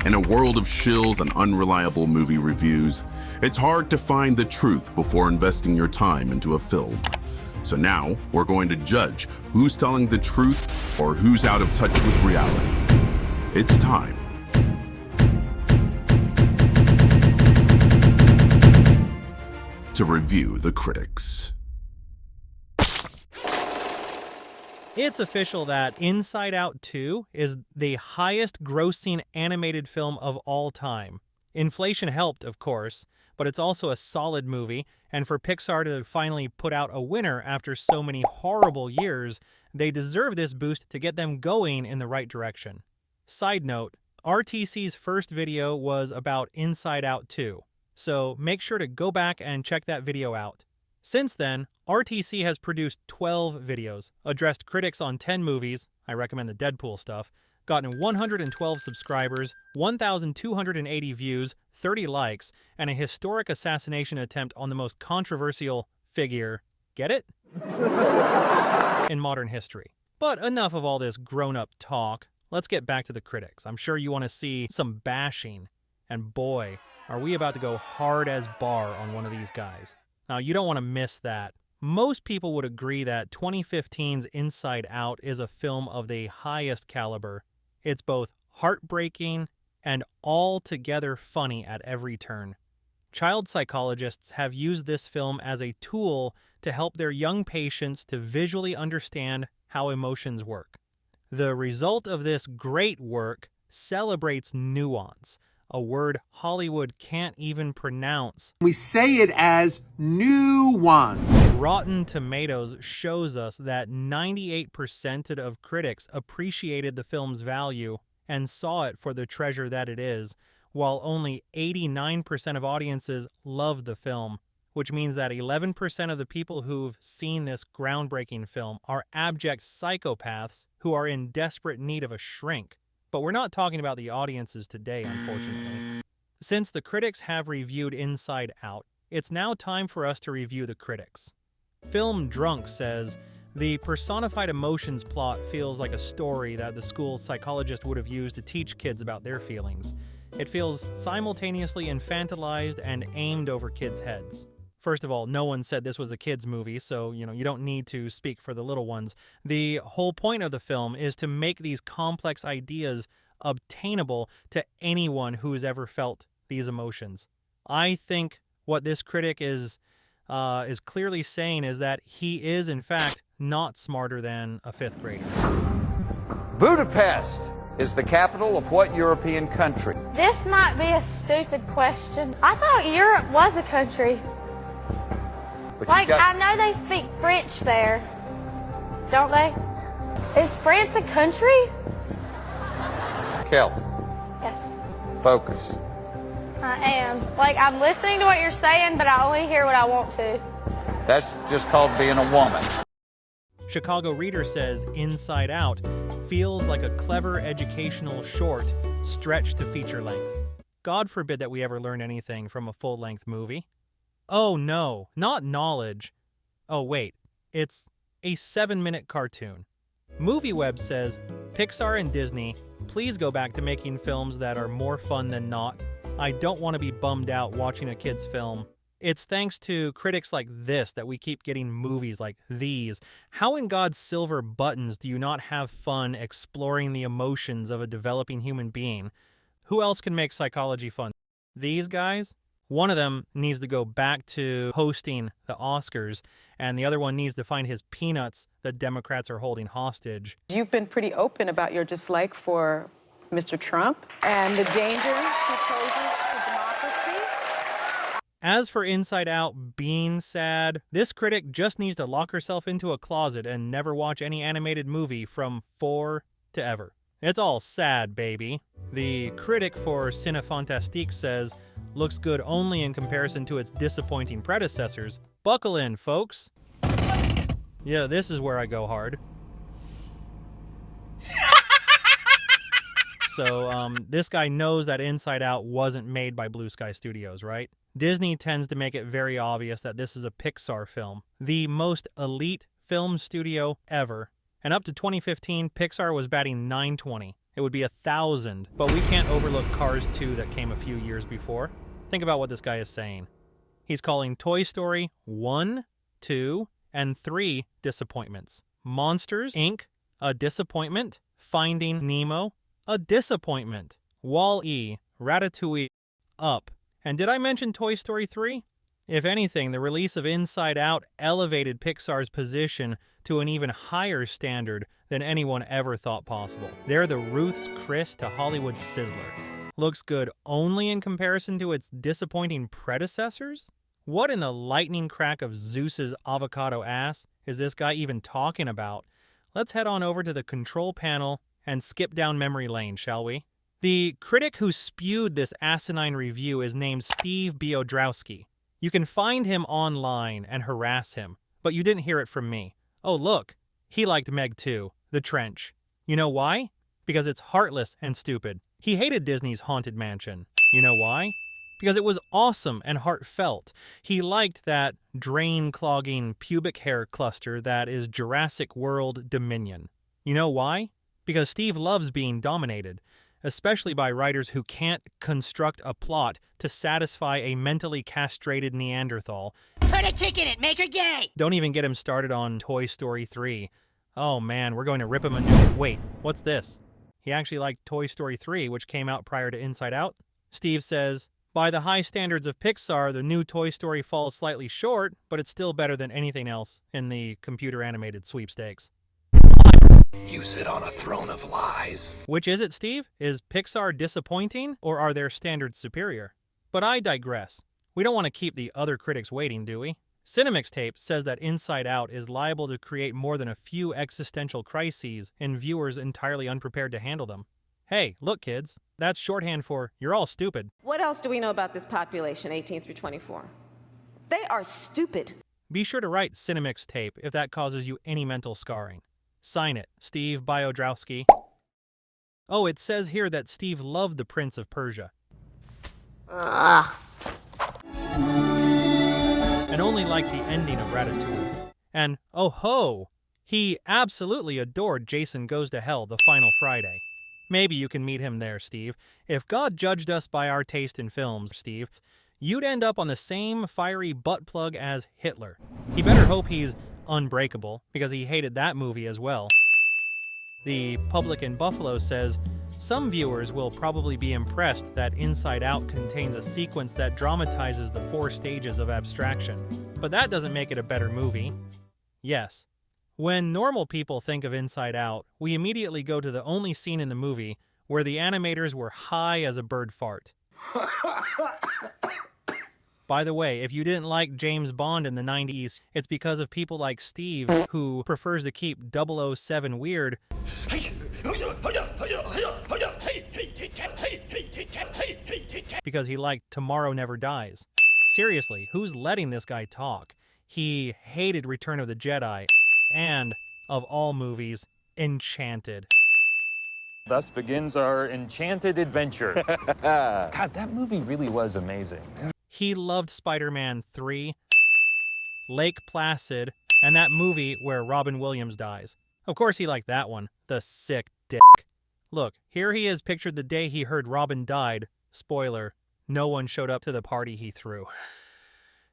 In a world of shills and unreliable movie reviews, it's hard to find the truth before investing your time into a film. So now, we're going to judge who's telling the truth or who's out of touch with reality. It's time to review the critics. It's official that Inside Out 2 is the highest grossing animated film of all time. Inflation helped, of course, but it's also a solid movie, and for Pixar to finally put out a winner after so many horrible years, they deserve this boost to get them going in the right direction. Side note, RTC's first video was about Inside Out 2, so make sure to go back and check that video out. Since then, RTC has produced 12 videos, addressed critics on 10 movies, I recommend the Deadpool stuff, gotten 112 subscribers, 1,280 views, 30 likes, and a historic assassination attempt on the most controversial figure, get it? in modern history. But enough of all this grown-up talk. Let's get back to the critics. I'm sure you want to see some bashing, and boy, are we about to go hard as bar on one of these guys. Now, you don't want to miss that. Most people would agree that 2015's Inside Out is a film of the highest caliber. It's both heartbreaking and altogether funny at every turn. Child psychologists have used this film as a tool to help their young patients to visually understand how emotions work. The result of this great work celebrates nuance, a word Hollywood can't even pronounce. We say it as nuance. Rotten Tomatoes shows us that 98% of critics appreciated the film's value and saw it for the treasure that it is, while only 89% of audiences loved the film, which means that 11% of the people who've seen this groundbreaking film are abject psychopaths who are in desperate need of a shrink. But we're not talking about the audiences today, unfortunately. Since the critics have reviewed Inside Out, it's now time for us to review the critics. Film Drunk says, the personified emotions plot feels like a story that the school psychologist would have used to teach kids about their feelings. It feels simultaneously infantilized and aimed over kids' heads. First of all, no one said this was a kid's movie, so you don't need to speak for the little ones. The whole point of the film is to make these complex ideas obtainable to anyone who's ever felt these emotions. I think what this critic is clearly saying is that he is, in fact, not smarter than a fifth grader. Budapest is the capital of what European country? This might be a stupid question. I thought Europe was a country. But I know they speak French there, don't they? Is France a country? Kelly, Yes, focus. I am. I'm listening to what you're saying, but I only hear what I want to. That's just called being a woman. Chicago Reader says Inside Out feels like a clever educational short stretched to feature length. God forbid that we ever learn anything from a full-length movie. Oh no, not knowledge. Oh wait, it's a 7-minute cartoon. MovieWeb says, Pixar and Disney, please go back to making films that are more fun than not. I don't want to be bummed out watching a kid's film. It's thanks to critics like this that we keep getting movies like these. How in God's silver buttons do you not have fun exploring the emotions of a developing human being? Who else can make psychology fun? These guys? One of them needs to go back to hosting the Oscars, and the other one needs to find his peanuts that Democrats are holding hostage. You've been pretty open about your dislike for Mr. Trump and the danger he poses to democracy. As for Inside Out being sad, this critic just needs to lock herself into a closet and never watch any animated movie from 4 to ever. It's all sad, baby. The critic for Cinefantastique says, looks good only in comparison to its disappointing predecessors. Buckle in, folks. Yeah, this is where I go hard. So, this guy knows that Inside Out wasn't made by Blue Sky Studios, right? Disney tends to make it very obvious that this is a Pixar film, the most elite film studio ever. And up to 2015, Pixar was batting .920. It would be 1,000, but we can't overlook Cars 2 that came a few years before. Think about what this guy is saying. He's calling Toy Story 1, 2, and 3 disappointments. Monsters, Inc., a disappointment. Finding Nemo, a disappointment. Wall-E, Ratatouille, Up. And did I mention Toy Story 3? If anything, the release of Inside Out elevated Pixar's position to an even higher standard than anyone ever thought possible. They're the Ruth's Chris to Hollywood's Sizzler. Looks good only in comparison to its disappointing predecessors? What in the lightning crack of Zeus's avocado ass is this guy even talking about? Let's head on over to the control panel and skip down memory lane, shall we? The critic who spewed this asinine review is named Steve Biodrowski. You can find him online and harass him, but you didn't hear it from me. Oh look, he liked Meg 2, The Trench. You know why? Because it's heartless and stupid. He hated Disney's Haunted Mansion. You know why? Because it was awesome and heartfelt. He liked that drain-clogging pubic hair cluster that is Jurassic World Dominion. You know why? Because Steve loves being dominated, especially by writers who can't construct a plot to satisfy a mentally castrated Neanderthal. Put a chick in it, make her gay! Don't even get him started on Toy Story 3. Oh man, we're going to rip him a new... Wait, what's this? He actually liked Toy Story 3, which came out prior to Inside Out. Steve says, by the high standards of Pixar, the new Toy Story falls slightly short, but it's still better than anything else in the computer-animated sweepstakes. You sit on a throne of lies. Which is it, Steve? Is Pixar disappointing, or are their standards superior? But I digress. We don't want to keep the other critics waiting, do we? Cinemixtape says that Inside Out is liable to create more than a few existential crises in viewers entirely unprepared to handle them. Hey, look kids, that's shorthand for you're all stupid. What else do we know about this population, 18 through 24? They are stupid. Be sure to write Cinemixtape if that causes you any mental scarring. Sign it, Steve Biodrowski. Oh, it says here that Steve loved The Prince of Persia. Ugh. And only liked the ending of Ratatouille. And, oh ho, he absolutely adored Jason Goes to Hell the Final Friday. Maybe you can meet him there, Steve. If God judged us by our taste in films, Steve, you'd end up on the same fiery butt plug as Hitler. He better hope he's unbreakable, because he hated that movie as well. The Public in Buffalo says, some viewers will probably be impressed that Inside Out contains a sequence that dramatizes the 4 stages of abstraction. But that doesn't make it a better movie. Yes. When normal people think of Inside Out, we immediately go to the only scene in the movie where the animators were high as a bird fart. By the way, if you didn't like James Bond in the 90s, it's because of people like Steve, who prefers to keep 007 weird because he liked Tomorrow Never Dies. Seriously, who's letting this guy talk? He hated Return of the Jedi, and, of all movies, Enchanted. Thus begins our enchanted adventure. God, that movie really was amazing. He loved Spider-Man 3, Lake Placid, and that movie where Robin Williams dies. Of course he liked that one, the sick dick. Look, here he is pictured the day he heard Robin died. Spoiler, no one showed up to the party he threw.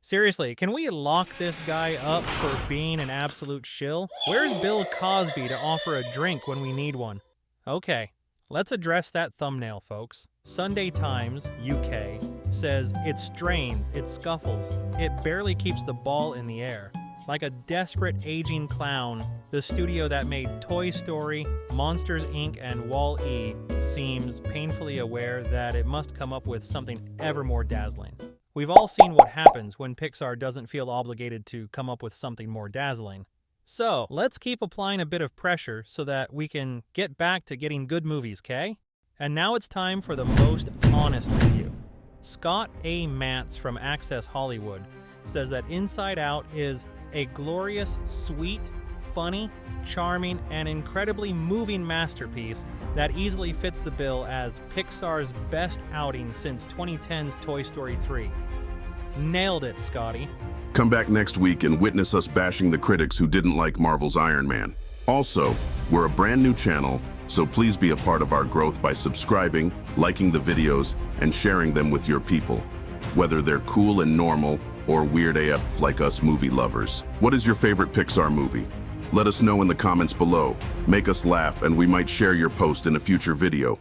Seriously, can we lock this guy up for being an absolute shill? Where's Bill Cosby to offer a drink when we need one? Okay, let's address that thumbnail, folks. Sunday Times, UK, says it strains, it scuffles, it barely keeps the ball in the air. Like a desperate aging clown, the studio that made Toy Story, Monsters, Inc., and Wall-E seems painfully aware that it must come up with something ever more dazzling. We've all seen what happens when Pixar doesn't feel obligated to come up with something more dazzling. So, let's keep applying a bit of pressure so that we can get back to getting good movies, okay? And now it's time for the most honest review. Scott A. Mantz from Access Hollywood says that Inside Out is a glorious, sweet, funny, charming, and incredibly moving masterpiece that easily fits the bill as Pixar's best outing since 2010's Toy Story 3. Nailed it, Scotty. Come back next week and witness us bashing the critics who didn't like Marvel's Iron Man. Also, we're a brand new channel, So please be a part of our growth by subscribing, liking the videos, and sharing them with your people, whether they're cool and normal or weird AF like us movie lovers. What is your favorite Pixar movie? Let us know in the comments below. Make us laugh and we might share your post in a future video.